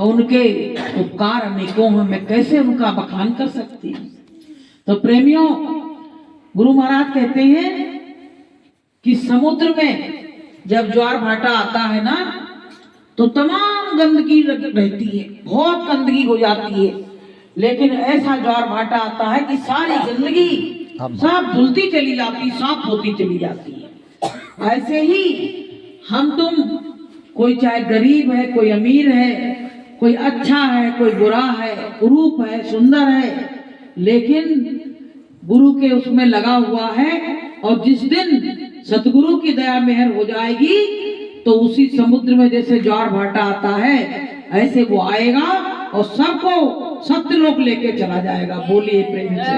और उनके उपकार अनेकों हैं, मैं कैसे उनका बखान कर सकती हूँ। तो प्रेमियों, गुरु महाराज कहते हैं कि समुद्र में जब ज्वार भाटा आता है ना, तो तमाम गंदगी रहती है, बहुत गंदगी हो जाती है, लेकिन ऐसा ज्वार भाटा आता है कि सारी गंदगी सब धुलती चली जाती, साफ होती चली जाती है। ऐसे ही हम तुम, कोई चाहे गरीब है, कोई अमीर है, कोई अच्छा है, कोई बुरा है, कुरूप है, सुंदर है, लेकिन गुरु के उसमें लगा हुआ है। और जिस दिन सतगुरु की दया मेहर हो जाएगी तो उसी समुद्र में जैसे ज्वार भाटा आता है ऐसे वो आएगा और सबको सत्यलोक लेके चला जाएगा। बोलिए प्रेम से।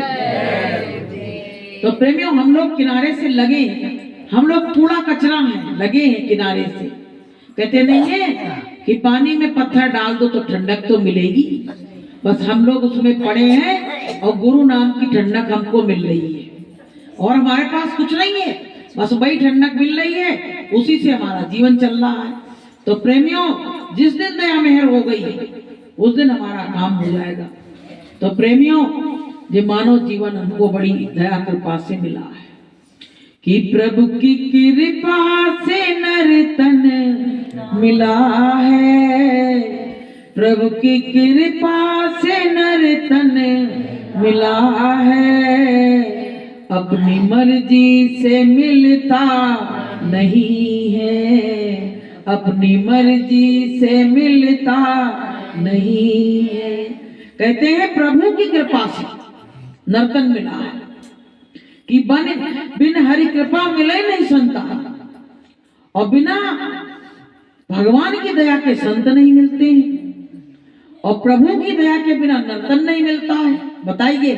तो प्रेमियों, हम लोग किनारे से लगे हैं, हम लोग कूड़ा कचरा हैं, लगे हैं किनारे से। कहते नहीं है कि पानी में पत्थर डाल दो तो ठंडक तो मिलेगी, बस हम लोग उसमें पड़े हैं और गुरु नाम की ठंडक हमको मिल रही है और हमारे पास कुछ नहीं है, बस वही ठंडक मिल रही है, उसी से हमारा जीवन चल रहा है। तो प्रेमियों, जिस दिन दया मेहर हो गई उस दिन हमारा काम हो जाएगा। तो प्रेमियों, ये मानव जीवन हमको बड़ी दया कृपा से मिला है कि प्रभु की कृपा से नर तन मिला है, प्रभु की कृपा से नर तन मिला है, अपनी मर्जी से मिलता नहीं है, अपनी मर्जी से मिलता नहीं है। कहते हैं प्रभु की कृपा से नर्तन मिला है कि बिन हरि कृपा मिले नहीं संतान, और बिना भगवान की दया के संत नहीं मिलते हैं, और प्रभु की दया के बिना नर्तन नहीं मिलता है। बताइए,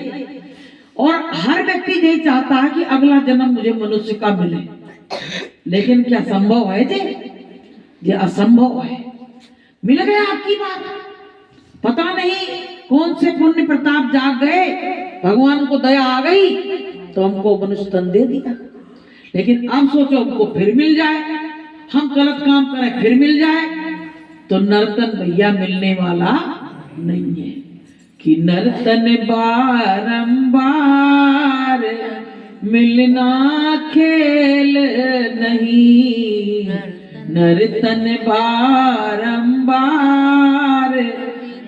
और हर व्यक्ति यही चाहता है कि अगला जन्म मुझे मनुष्य का मिले, लेकिन क्या संभव है ये असंभव है। मिल गया आपकी बात, पता नहीं कौन से पुण्य प्रताप जाग गए, भगवान को दया आ गई तो हमको मनुष्य तन दे दिया, लेकिन अब सोचो हमको फिर मिल जाए, हम गलत काम करें फिर मिल जाए, तो नर्तन भैया मिलने वाला नहीं है। कि नर्तन बारंबार मिलना खेल नहीं, नर्तन बारंबार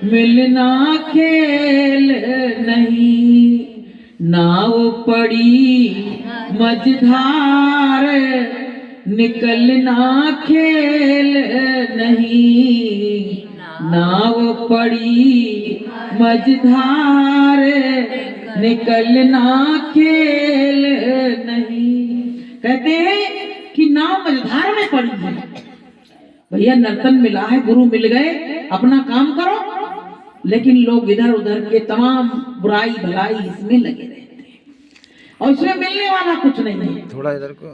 मिलना खेल नहीं, नाव पड़ी मझधार निकलना खेल नहीं, नाव पड़ी मझधार निकलना खेल नहीं। कहते हैं कि नाव मझधार में पड़ी है भैया, नर्तन मिला है, गुरु मिल गए, अपना काम करो, लेकिन लोग इधर उधर के तमाम बुराई भलाई इसमें लगे रहते हैं और इसमें मिलने वाला कुछ नहीं है। थोड़ा इधर को,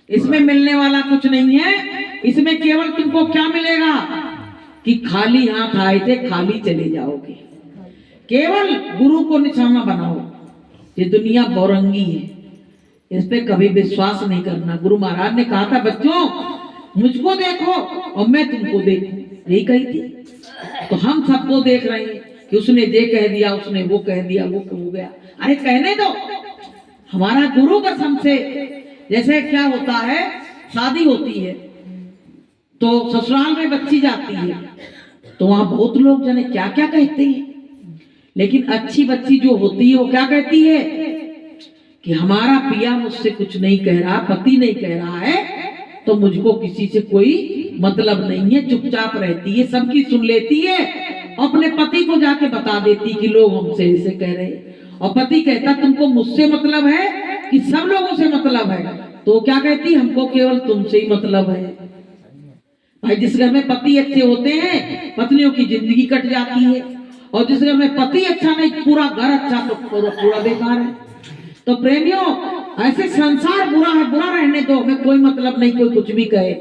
इसमें मिलने वाला कुछ नहीं है। इसमें केवल तुमको क्या मिलेगा कि खाली हाथ आए थे खाली चले जाओगे। केवल गुरु को निशाना बनाओ। ये दुनिया बहुरंगी है, इस पे कभी विश्वास नहीं करना। गुरु महाराज ने कहा था, बच्चों मुझको देखो और मैं तुमको देखूं, यही कही थी। तो हम सबको देख रहे हैं कि उसने ये कह दिया, उसने वो कह दिया, वो हो गया। अरे कहने दो, हमारा गुरु कसम से, जैसे क्या होता है, शादी होती है तो ससुराल में बच्ची जाती है तो वहां बहुत लोग जाने क्या क्या कहते हैं, लेकिन अच्छी बच्ची जो होती है वो क्या कहती है कि हमारा पिया मुझसे कुछ नहीं कह रहा, पति नहीं कह रहा है, तो मुझको किसी से कोई मतलब नहीं है, चुपचाप रहती है, सबकी सुन लेती है, अपने पति को जाके बता देती कि लोग हमसे ऐसे कह रहे हैं। और पति कहता तुमको मुझसे मतलब है कि सब लोगों से मतलब है? तो क्या कहती, हमको केवल तुमसे ही मतलब है। भाई, जिस घर में पति अच्छे होते हैं पत्नियों की जिंदगी कट जाती है, और जिस घर में पति अच्छा नहीं, पूरा घर अच्छा तो पूरा बेकार है। तो प्रेमियों, ऐसे संसार बुरा है, बुरा रहने दो, हमें कोई मतलब नहीं, कोई कुछ भी कहे,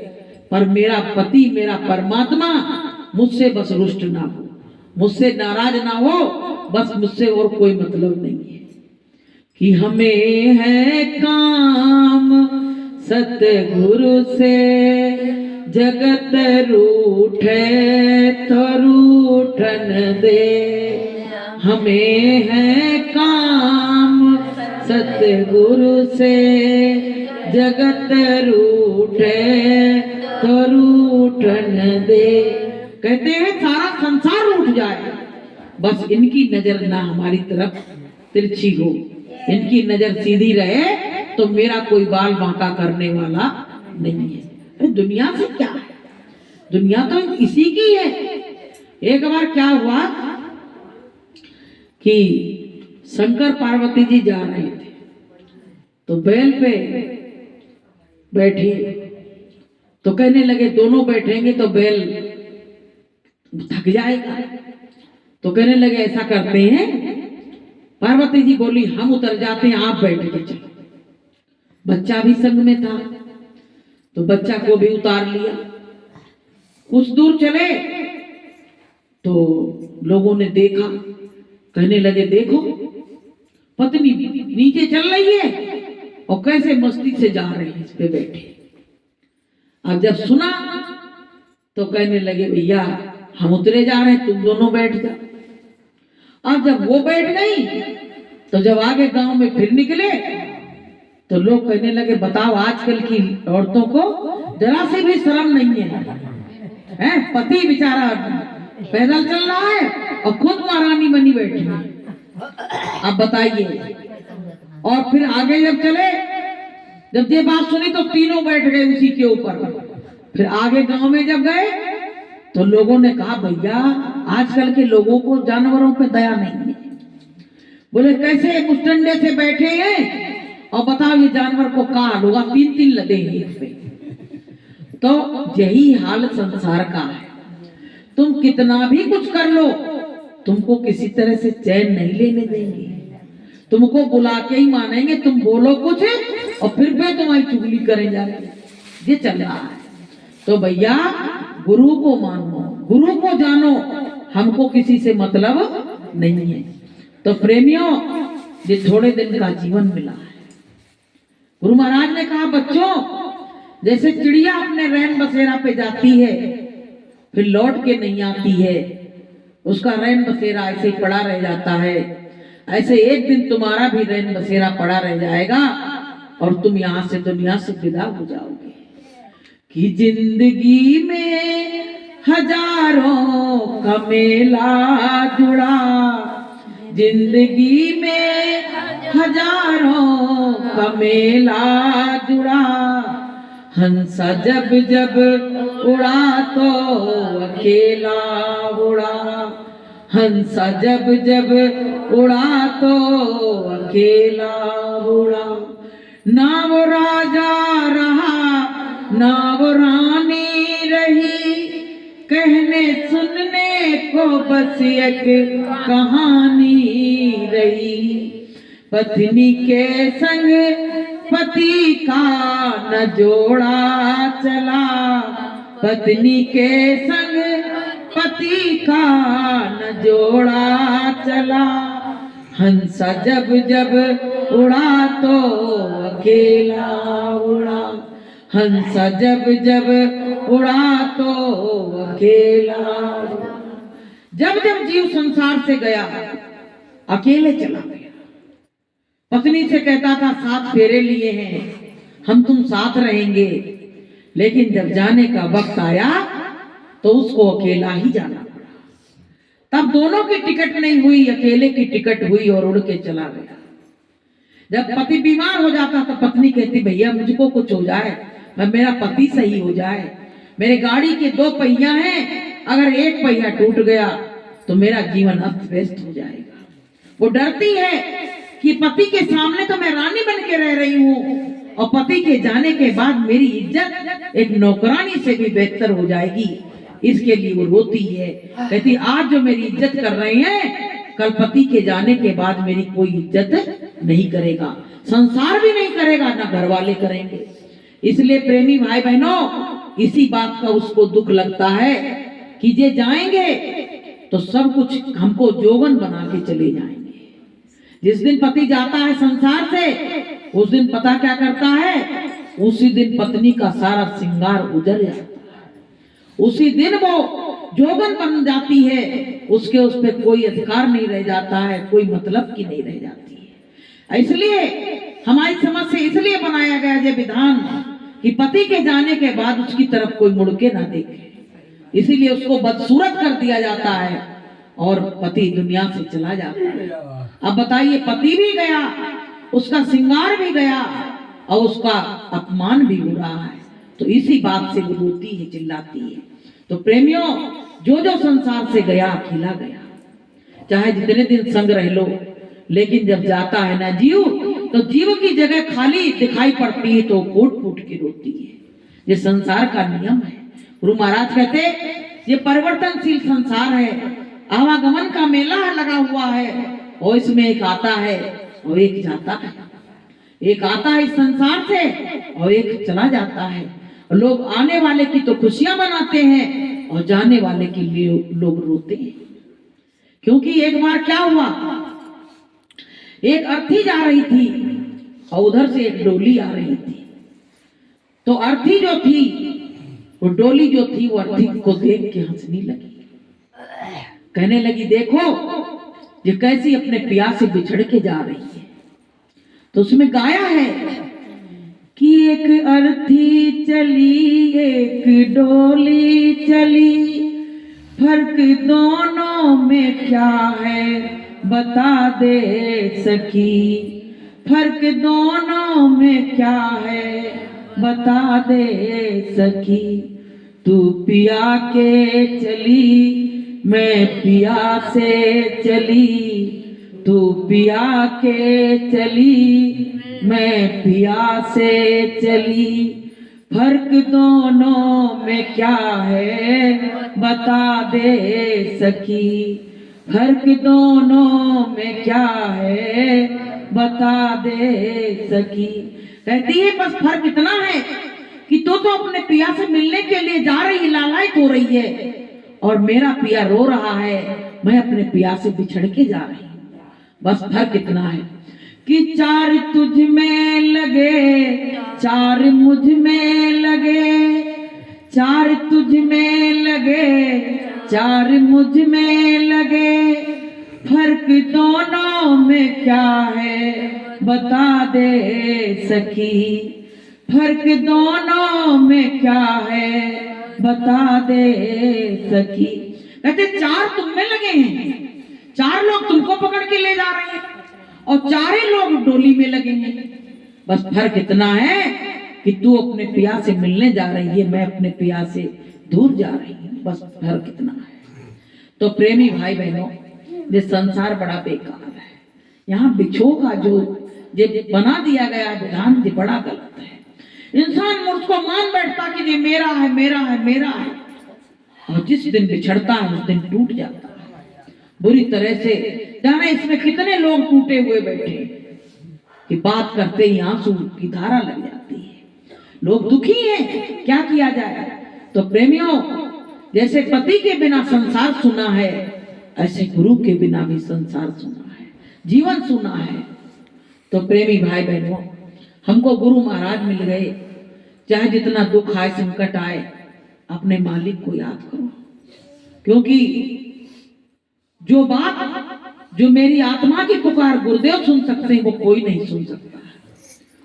पर मेरा पति, मेरा परमात्मा मुझसे बस रुष्ट ना हो, मुझसे नाराज ना हो, बस मुझसे और कोई मतलब नहीं है। कि हमें है काम सतगुरु से जगत रूठे तो रूठन दे, हमें है काम सतगुरु से, जगत रूठे तो रूठन दे। कहते हैं सारा संसार रूठ जाए, बस इनकी नजर ना हमारी तरफ तिरछी हो, इनकी नजर सीधी रहे तो मेरा कोई बाल बांका करने वाला नहीं है। दुनिया से क्या है, दुनिया तो इसी की है। एक बार क्या हुआ कि शंकर पार्वती जी जा रहे थे, तो बैल पे बैठे, तो कहने लगे दोनों बैठेंगे तो बैल थक जाएगा, तो कहने लगे ऐसा करते हैं, पार्वती जी बोली हम उतर जाते हैं, आप बैठ के चलो। बच्चा भी संग में था, तो बच्चा को भी उतार लिया। कुछ दूर चले तो लोगों ने देखा, कहने लगे देखो पत्नी नीचे चल रही है और कैसे मस्ती से जा रही है इस पे बैठे। अब जब सुना तो कहने लगे भैया हम उतरे जा रहे हैं, तुम दोनों बैठ जाओ। अब जब वो बैठ गई तो जब आगे गांव में फिर निकले तो लोग कहने लगे बताओ आजकल की औरतों को जरा से भी शर्म नहीं है, पति बेचारा पैदल चल रहा है और खुद महारानी बनी बैठी है। अब बताइए। और फिर आगे जब चले, जब ये बात सुनी तो तीनों बैठ गए उसी के ऊपर। फिर आगे गांव में जब गए तो लोगों ने कहा भैया आजकल के लोगों को जानवरों पे दया नहीं है। बोले कैसे मुस्टंडे से बैठे हैं और बताओ ये जानवर को कहा होगा, 3-3 लदे हैं इस पे। तो यही हाल संसार का है, तुम कितना भी कुछ कर लो तुमको किसी तरह से चैन नहीं लेने देंगे, तुमको बुला के ही मानेंगे, तुम बोलो कुछ और फिर भी तुम्हारी चुगली करें जाएंगे। ये चल रहा है। तो भैया गुरु को मानो, गुरु को जानो, हमको किसी से मतलब नहीं है। तो प्रेमियों ये थोड़े दिन का जीवन मिला है। गुरु महाराज ने कहा बच्चों जैसे चिड़िया अपने रैन बसेरा पे जाती है फिर लौट के नहीं आती है, उसका रैन बसेरा ऐसे ही पड़ा रह जाता है, ऐसे एक दिन तुम्हारा भी रैन बसेरा पड़ा रह जाएगा और तुम यहाँ से दुनिया से विदा हो जाओगे। कि जिंदगी में हजारों का मेला जुड़ा, जिंदगी में हजारों का मेला जुड़ा, हंसा जब जब उड़ा तो अकेला उड़ा, हंसा जब जब उड़ा तो अकेला उड़ा। ना वो राजा रहा ना वो रानी रही, कहने सुनने को बस एक कहानी रही। पत्नी के संग पति का न जोड़ा चला, पत्नी के संग पति का न जोड़ा चला, हंसा जब जब उड़ा तो अकेला उड़ा, हंसा जब जब उड़ा तो अकेला। जब जब जीव संसार से गया अकेले चला गया। पत्नी से कहता था 7 फेरे लिए हैं, हम तुम साथ रहेंगे, लेकिन जब जाने का वक्त आया तो उसको अकेला ही जाना पड़ा। तब दोनों की टिकट नहीं हुई, अकेले की टिकट हुई और उड़ के चला गया। जब पति बीमार हो जाता तो पत्नी कहती भैया मुझको कुछ हो जाए, मेरा पति सही हो जाए, मेरे गाड़ी के 2 पहिया हैं, अगर एक पहिया टूट गया तो मेरा जीवन अस्त व्यस्त हो जाएगा। वो डरती है कि पति के सामने तो मैं रानी बन के रह रही हूँ और पति के जाने के बाद मेरी इज्जत एक नौकरानी से भी बेहतर हो जाएगी, इसके लिए वो रोती है। कहती आज जो मेरी इज्जत कर रहे हैं कल पति के जाने के बाद मेरी कोई इज्जत नहीं करेगा, संसार भी नहीं करेगा, ना घर वाले करेंगे। इसलिए प्रेमी भाई बहनों इसी बात का उसको दुख लगता है कि ये जाएंगे तो सब कुछ हमको जोगन बना के चले जाएंगे। जिस दिन पति जाता है संसार से उस दिन पता क्या करता है, उसी दिन पत्नी का सारा श्रृंगार उजड़ जाता है। उसी दिन वो जोगन बन जाती है, उसके उस पर कोई अधिकार नहीं रह जाता है, कोई मतलब की नहीं रह जाती है। इसलिए हमारी समझ से इसलिए बनाया गया ये विधान कि पति के जाने के बाद उसकी तरफ कोई मुड़ के ना देखे, इसीलिए उसको बदसूरत कर दिया जाता है और पति दुनिया से चला जाता है। अब बताइए, पति भी गया, उसका श्रृंगार भी गया और उसका अपमान भी हो रहा है, तो इसी बात से वो रोती है, चिल्लाती है। तो प्रेमियों, जो जो संसार से गया अकेला गया, चाहे जितने दिन संग रह लो, लेकिन जब जाता है ना जीव, तो जीव की जगह खाली दिखाई पड़ती है तो फूट फूट के रोती है। ये संसार का नियम है। गुरु महाराज कहते ये परिवर्तनशील संसार है, आवागमन का मेला लगा हुआ है, और इसमें एक आता है और एक जाता है। एक आता है इस संसार से और एक चला जाता है। लोग आने वाले की तो खुशियां मनाते हैं और जाने वाले के लिए लोग रोते हैं। क्योंकि एक बार क्या हुआ, एक अर्थी जा रही थी और उधर से एक डोली आ रही थी। तो अर्थी जो थी, वो डोली जो थी, वो अर्थी को देख के हंसने लगी, कहने लगी देखो ये कैसी अपने पिया से बिछड़ के जा रही है। तो उसमें गाया है कि एक अर्थी चली एक डोली चली, फर्क दोनों में क्या है बता दे सखी, फर्क दोनों में क्या है बता दे सखी। तू पिया के चली मैं पिया से चली, तू पिया के चली मैं पिया से चली, फर्क दोनों में क्या है बता दे सखी, फर्क दोनों में क्या है बता दे सखी। कहती है बस फर्क इतना है कि तू तो अपने पिया से मिलने के लिए जा रही है, लालायित हो रही है, और मेरा पिया रो रहा है, मैं अपने पिया से बिछड़ के जा रही हूँ। बस फर्क इतना है कि चार तुझ में लगे चार मुझ में लगे, चार तुझ में लगे चार मुझ में लगे, फर्क दोनों में क्या है बता दे सखी, फर्क दोनों में क्या है बता दे सखी। कहते चार तुम में लगे हैं, चार लोग तुमको पकड़ के ले जा रहे हैं और चारे लोग डोली में लगे हैं। बस फर्क इतना है कि तू अपने पिया से मिलने जा रही है, मैं अपने पिया से दूर जा रही हूँ, बस फर्क इतना है। तो प्रेमी भाई बहनों, ये संसार बड़ा बेकार है। यहाँ बिछो का जो बना दिया गया विधान ये बड़ा गलत है। इंसान उसको मान बैठता कि ये मेरा है मेरा है मेरा है, और जिस दिन बिछड़ता है उस दिन टूट जाता है बुरी तरह से। जाने इसमें कितने लोग टूटे हुए बैठे कि बात करते ही आंसू की धारा लग जाती है। लोग दुखी हैं, क्या किया जाए। तो प्रेमियों, जैसे पति के बिना संसार सुना है, ऐसे गुरु के बिना भी संसार सुना है, जीवन सुना है। तो प्रेमी भाई बहनों, हमको गुरु महाराज मिल गए, चाहे जितना दुख आए संकट आए, अपने मालिक को याद करो। क्योंकि जो बात जो मेरी आत्मा की पुकार गुरुदेव सुन सकते हैं, वो कोई नहीं सुन सकता है,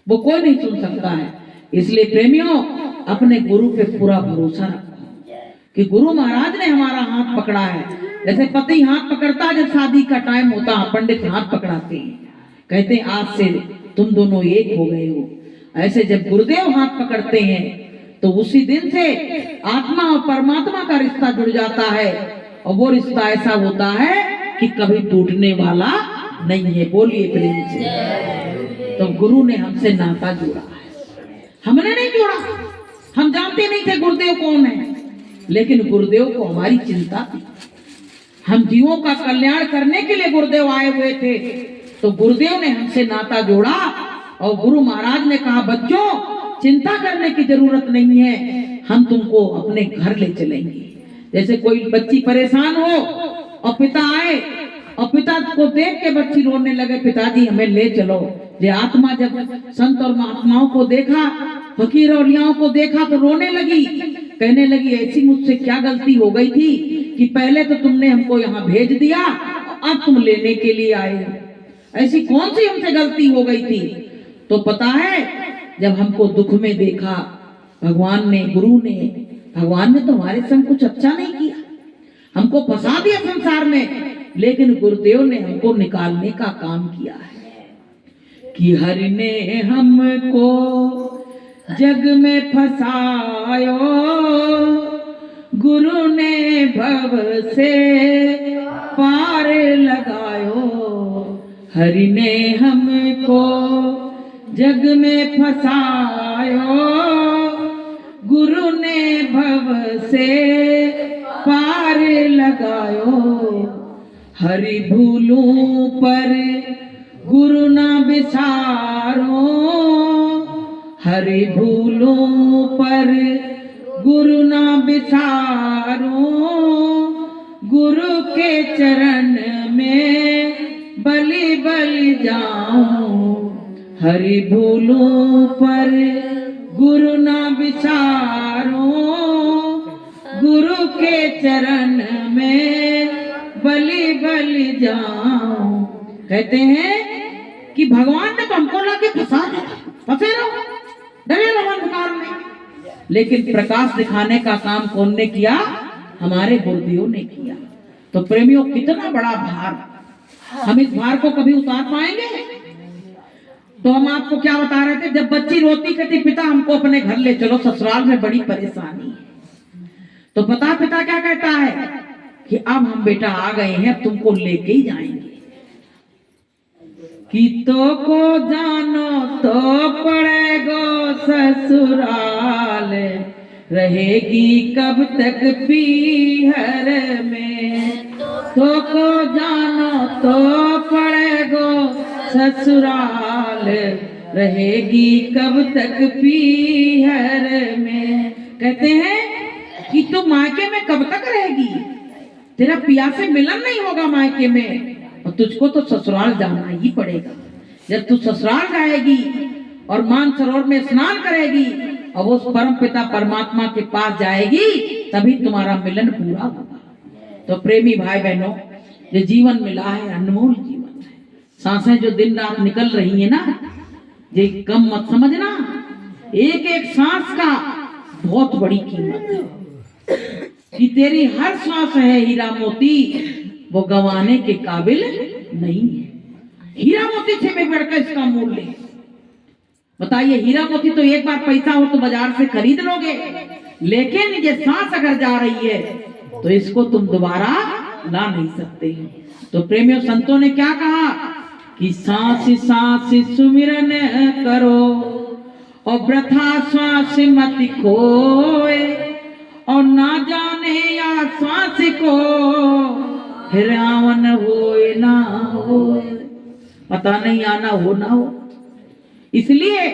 वो कोई नहीं सुन सकता है। इसलिए प्रेमियों, अपने गुरु पे पूरा भरोसा रखो कि गुरु महाराज ने हमारा हाथ पकड़ा है। जैसे पति हाथ पकड़ता है, जब शादी का टाइम होता है पंडित हाथ पकड़ाते हैं, कहते हैं आज से तुम दोनों एक हो गए हो। ऐसे जब गुरुदेव हाथ पकड़ते हैं तो उसी दिन से आत्मा और परमात्मा का रिश्ता जुड़ जाता है, और वो रिश्ता ऐसा होता है कि कभी टूटने वाला नहीं है। बोलिए प्रेम से। तो गुरु ने हमसे नाता जोड़ा है, हमने नहीं जोड़ा। हम जानते नहीं थे गुरुदेव कौन है, लेकिन गुरुदेव को हमारी चिंता थी। हम जीवों का कल्याण करने के लिए गुरुदेव आए हुए थे, तो गुरुदेव ने हमसे नाता जोड़ा। और गुरु महाराज ने कहा बच्चों, चिंता करने की जरूरत नहीं है, हम तुमको अपने घर ले चलेंगे। जैसे कोई बच्ची परेशान हो और पिता आए और पिता को देख के बच्ची रोने लगे, पिताजी हमें ले चलो। ये आत्मा जब संत और महात्माओं को देखा, फकीर और लियाओं को देखा तो रोने लगी, कहने लगी ऐसी मुझसे क्या गलती हो गई थी कि पहले तो तुमने हमको यहाँ भेज दिया, अब तुम लेने के लिए आए हो। ऐसी कौन सी हमसे गलती हो गई थी? तो पता है, जब हमको दुख में देखा भगवान ने, गुरु ने, भगवान ने तो हमारे संग कुछ अच्छा नहीं किया, हमको फंसा दिया संसार में, लेकिन गुरुदेव ने हमको निकालने का काम किया है कि हरि ने हमको जग में फंसायो, गुरु ने भव से पार लगायो। हरि ने हमको जग में फंसायो, गुरु ने भव से पार लगायो। हरि भूलूं पर गुरु ना बिसारो, हरि भूलूं पर गुरु ना बिसारो, गुरु के चरण में बलि बलि जाऊं। हरि भूलूं पर गुरु ना बिसारो, गुरु के चरण में बलि बलि जाऊं। कहते हैं कि भगवान ने तो हमको लाके फंसा दिया, फंसे रहो, डरे रहो अंधकार में, लेकिन प्रकाश दिखाने का काम कौन ने किया? हमारे गुरुदेव ने किया। तो प्रेमियों, कितना बड़ा भार, हम इस भार को कभी उतार पाएंगे? तो हम आपको क्या बता रहे थे, जब बच्ची रोती कहती पिता हमको अपने घर ले चलो, ससुराल में बड़ी परेशानी है, तो पता पिता क्या कहता है कि अब हम बेटा आ गए हैं, अब तुमको लेके ही जाएंगे। कि तो को जानो तो पड़ेगो ससुराल, रहेगी कब तक पीहर में। तो को जानो तो पड़ेगो ससुराल, रहेगी कब तक पीहर में। कहते हैं कि तू मायके में कब तक रहेगी, तेरा पिया से मिलन नहीं होगा मायके में, और तुझको तो ससुराल जाना ही पड़ेगा। जब तू ससुराल जाएगी और मानसरोवर में स्नान करेगी और उस परम पिता परमात्मा के पास जाएगी, तभी तुम्हारा मिलन पूरा होगा। तो प्रेमी भाई बहनों, ये जीवन मिला है, अनमोल जीवन है। सांसें जो दिन रात निकल रही है ना, ये कम मत समझना, एक एक सांस का बहुत बड़ी कीमत है कि तेरी हर सांस है हीरा मोती, वो गंवाने के काबिल नहीं है। हीरा मोती से भी बढ़कर इसका मूल्य। बताइए, हीरा मोती तो एक बार पैसा हो तो बाजार से खरीद लोगे, लेकिन ये सांस अगर जा रही है तो इसको तुम दोबारा ला नहीं सकते। तो प्रेमियों, संतों ने क्या कहा कि सांस सांस सुमिरन करो और वृथा श्वास मत खोए, और ना जाने या श्वास को फिर आवन होए ना होए, पता नहीं आना हो ना हो। इसलिए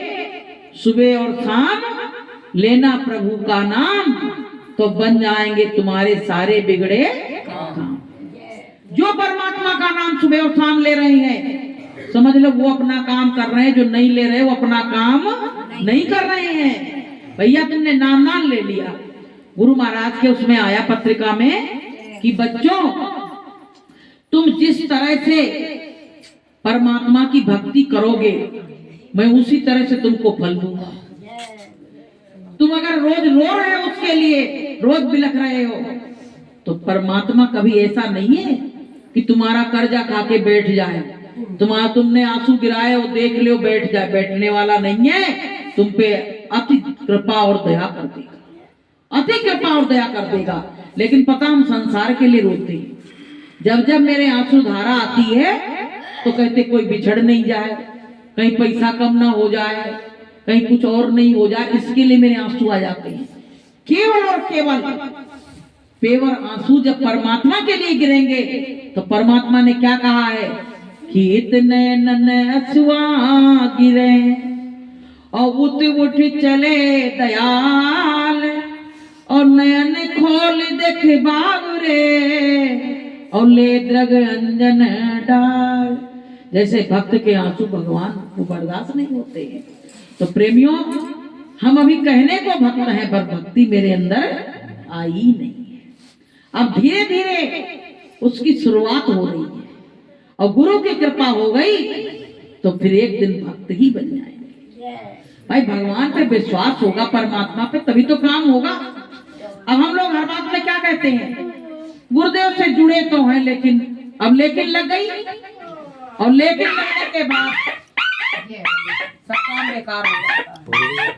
सुबह और शाम लेना प्रभु का नाम, तो बन जाएंगे तुम्हारे सारे बिगड़े काम। जो परमात्मा का नाम सुबह और शाम ले रहे हैं, समझ लो वो अपना काम कर रहे हैं, जो नहीं ले रहे वो अपना काम नहीं कर रहे हैं। भैया तुमने नाम ले लिया, गुरु महाराज के उसमें आया पत्रिका में कि बच्चों, तुम जिस तरह से परमात्मा की भक्ति करोगे, मैं उसी तरह से तुमको फल दूंगा। तुम अगर रोज रो रहे हो उसके लिए, रोज बिलख रहे हो, तो परमात्मा कभी ऐसा नहीं है कि तुम्हारा कर्जा खा के बैठ जाए, तुमने आंसू गिराए वो देख लो बैठ जाए, बैठने वाला नहीं है। तुम पे अति कृपा और दया कर देगा, अति कृपा और दया कर देगा। लेकिन पता, हम संसार के लिए रोते हैं। जब जब मेरे आंसू धारा आती है तो कहते कोई बिछड़ नहीं जाए, कहीं पैसा कम ना हो जाए, कहीं कुछ और नहीं हो जाए, इसके लिए मेरे आंसू आ जाते हैं। केवल और केवल पेवर आंसू जब परमात्मा के लिए गिरेंगे, तो परमात्मा ने क्या कहा है कि इतने नन्हे अश्रुआ गिरे और उठ उठ चले दयाल, और नयन खोल देख बाबरे और ले द्रग अंजन डाल। जैसे भक्त के आंसू भगवान को बर्दाश्त नहीं होते हैं। तो प्रेमियों, हम अभी कहने को भक्त हैं पर भक्ति मेरे अंदर आई नहीं है। अब धीरे धीरे उसकी शुरुआत हो रही है और गुरु की कृपा हो गई तो फिर एक दिन भक्त ही बन जाएंगे। भाई भगवान पे विश्वास होगा, परमात्मा पे, तभी तो काम होगा। अब हम लोग हर बात में क्या कहते हैं, गुरुदेव से जुड़े तो हैं लेकिन अब लेकिन लग गई, और लेकिन लगने के बाद सब काम बेकार हो जाता है।